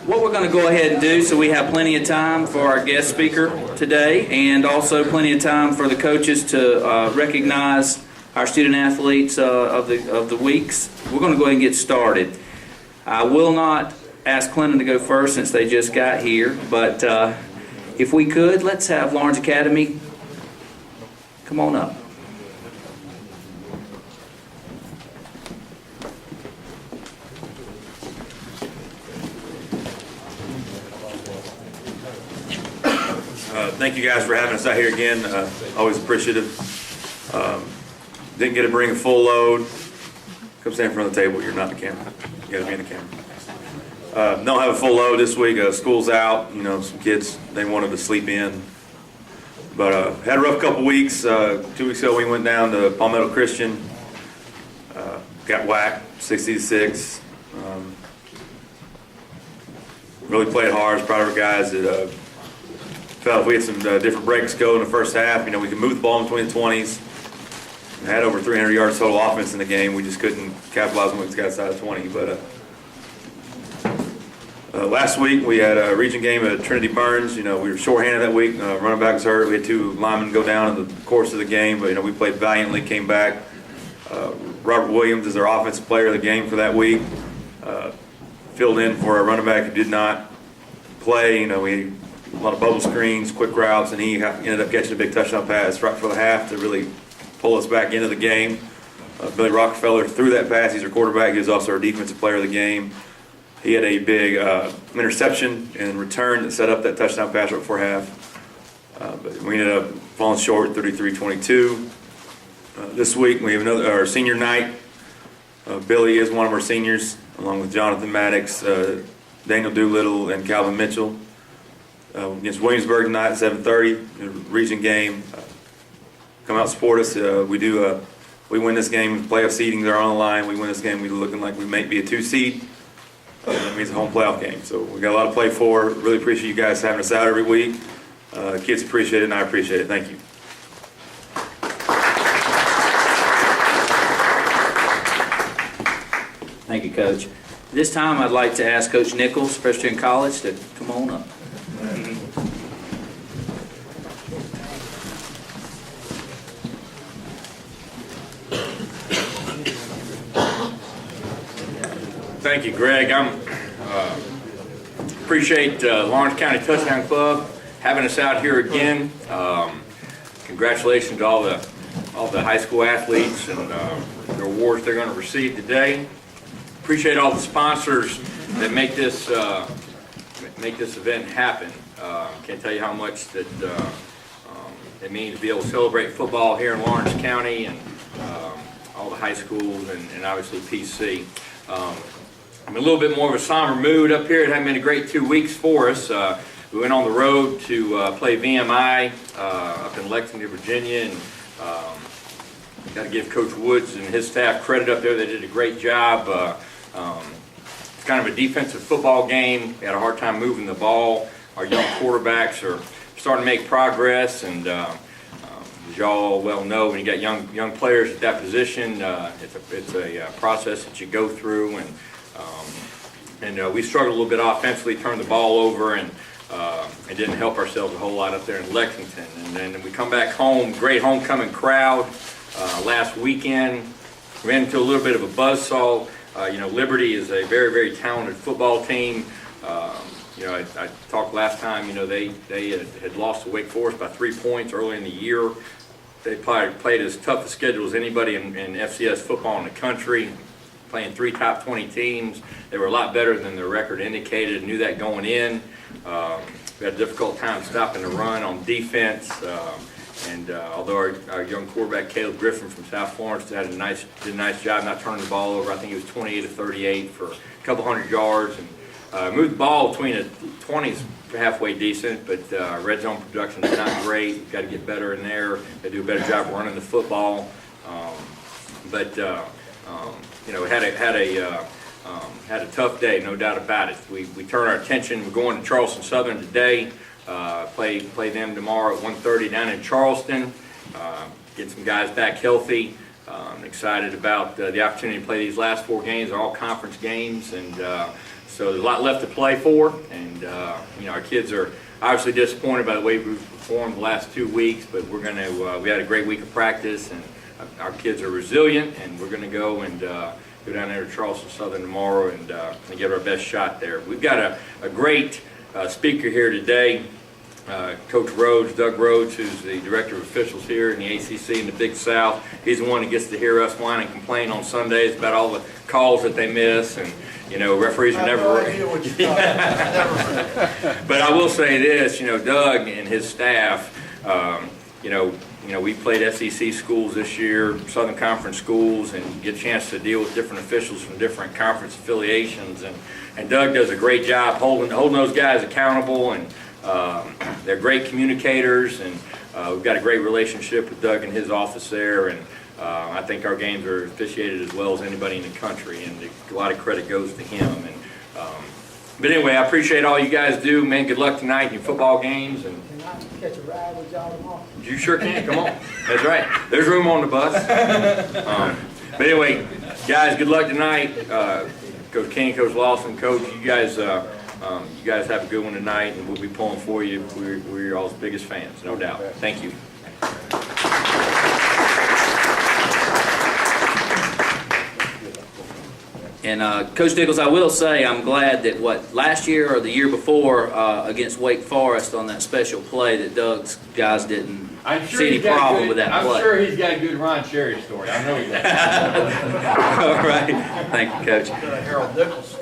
What we're going to go ahead and do, so we have plenty of time for our guest speaker today, and also plenty of time for the coaches to recognize our student athletes of the weeks. We're going to go ahead and get started. I will not ask Clinton to go first since they just got here, but if we could, let's have Lawrence Academy come on up. Thank you guys for having us out here again. Always appreciative. Didn't get to bring a full load. Come stand in front of the table. You're not in the camera. You got to be in the camera. Don't have a full load this week. School's out. You know, some kids, they wanted to sleep in. But had a rough couple weeks. 2 weeks ago, we went down to Palmetto Christian. Got whacked, 60-6. Really played hard. I was proud of our guys that felt if we had some different breaks go in the first half, you know, we could move the ball in between the 20s. We had over 300 yards total offense in the game. We just couldn't capitalize when we got outside of 20. But last week we had a region game at Trinity Burns. You know, we were shorthanded that week. Running back was hurt. We had 2 linemen go down in the course of the game. But, you know, we played valiantly, came back. Robert Williams is our offensive player of the game for that week. Filled in for a running back who did not play. You know, we a lot of bubble screens, quick routes, and he ended up catching a big touchdown pass right for the half to really pull us back into the game. Billy Rockefeller threw that pass. He's our quarterback. He was also our defensive player of the game. He had a big interception and return that set up that touchdown pass right before half. But we ended up falling short, 33-22. This week we have our senior night. Billy is one of our seniors, along with Jonathan Maddox, Daniel Doolittle, and Calvin Mitchell. Against Williamsburg tonight at 7:30, region game. Come out, support us. We win this game. Playoff seedings are on the line. We win this game. We're looking like we may be a 2 seed. That means a home playoff game. So we got a lot to play for. Really appreciate you guys having us out every week. Kids appreciate it, and I appreciate it. Thank you. Thank you, Coach. This time I'd like to ask Coach Nichols, Presbyterian College, to come on up. Thank you, Greg. Appreciate Lawrence County Touchdown Club having us out here again. Congratulations to all the high school athletes and the awards they're going to receive today. Appreciate all the sponsors that make this event happen. Can't tell you how much that it means to be able to celebrate football here in Lawrence County and all the high schools and obviously PC. I'm in a little bit more of a somber mood up here. It hasn't been a great 2 weeks for us. We went on the road to play VMI up in Lexington, Virginia, and got to give Coach Woods and his staff credit up there. They did a great job. It's kind of a defensive football game. We had a hard time moving the ball. Our young quarterbacks are starting to make progress, and as y'all well know, when you got young players at that position, it's a process that you go through, and we struggled a little bit offensively, turned the ball over, and didn't help ourselves a whole lot up there in Lexington. And then we come back home, great homecoming crowd. Last weekend, we ran into a little bit of a buzzsaw. Liberty is a very, very talented football team. I talked last time, they had lost to Wake Forest by 3 points early in the year. They played as tough a schedule as anybody in FCS football in the country, playing 3 top 20 teams. They were a lot better than their record indicated, knew that going in. We had a difficult time stopping the run on defense. Although our young quarterback, Caleb Griffin from South Florence, did a nice job not turning the ball over. I think he was 28 of 38 for a couple hundred yards. And moved the ball between the 20s halfway decent, but red zone production is not great. We've got to get better in there. They do a better job running the football. Had a tough day, no doubt about it. We turn our attention. We're going to Charleston Southern today. Play them tomorrow at 1:30 down in Charleston. Get some guys back healthy. I'm excited about the opportunity to play these last 4 games. They're all conference games, and So there's a lot left to play for, and our kids are obviously disappointed by the way we've performed the last 2 weeks, but we're going to, we had a great week of practice, and our kids are resilient, and we're going to go and go down there to Charleston Southern tomorrow and give our best shot there. We've got a great speaker here today, Coach Rhoads, Doug Rhoads, who's the Director of Officials here in the ACC in the Big South. He's the one that gets to hear us whine and complain on Sundays about all the calls that they miss, and referees are never. But I will say this, Doug and his staff, we played SEC schools this year, Southern Conference schools, and get a chance to deal with different officials from different conference affiliations. And Doug does a great job holding those guys accountable, and they're great communicators, and we've got a great relationship with Doug and his office there. And I think our games are officiated as well as anybody in the country, and a lot of credit goes to him. But anyway, I appreciate all you guys do, man. Good luck tonight in your football games. And can I catch a ride with y'all tomorrow? You sure can. Come on. That's right. There's room on the bus. But anyway, guys, good luck tonight. Coach King, Coach Lawson, Coach, you guys have a good one tonight, and we'll be pulling for you. We're y'all's biggest fans, no doubt. Thank you. And Coach Nichols, I will say I'm glad that last year or the year before against Wake Forest on that special play that Doug's guys didn't see any problem with that play. I'm sure he's got a good Ron Cherry story. I know he does. All right. Thank you, Coach. Harold Nichols.